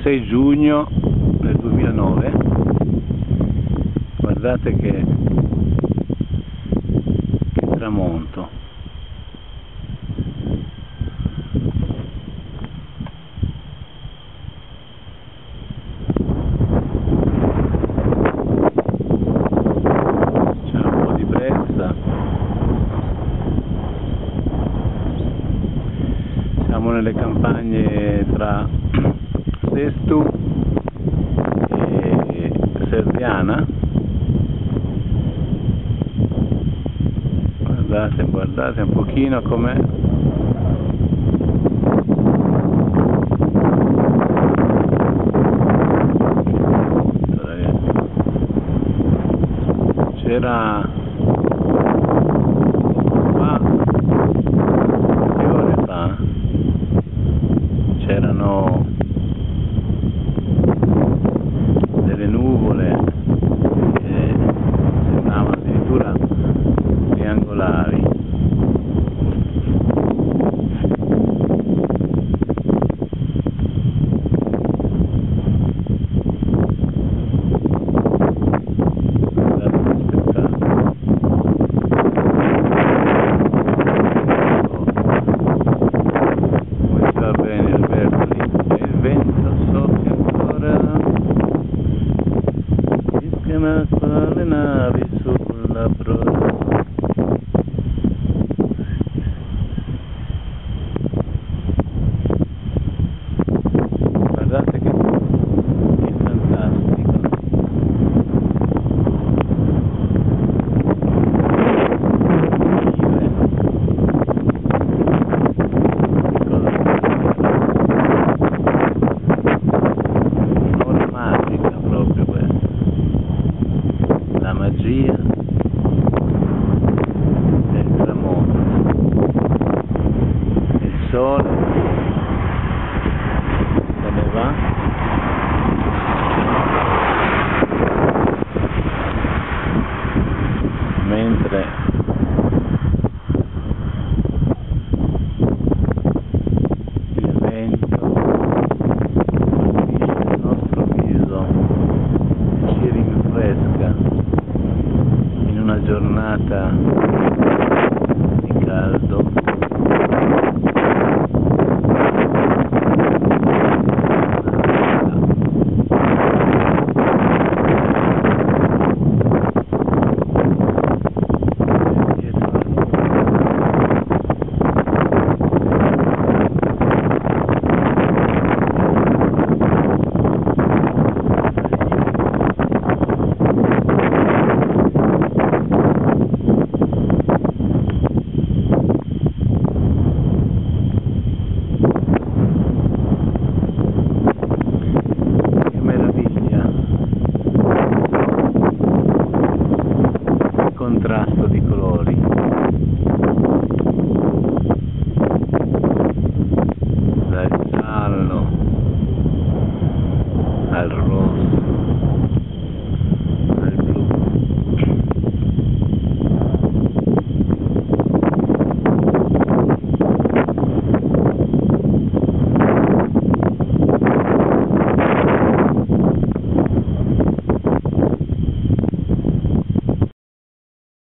6 giugno del 2009. Guardate che tramonto. C'è un po' di brezza. Siamo nelle campagne tra Sestu e Serdiana. Guardate un pochino com'è. C'era qua, qualche ore fa, c'erano delle nuvole che sembravano addirittura triangolari. Bene Alberto, lì il vento soffia ancora, fischiano con le navi sulla proa. Guardate che fantastico. La magia del tramonto, il sole se ne va, mentre il vento colpisce il nostro viso e ci rinfresca in una giornata di caldo. Contrasto di colori.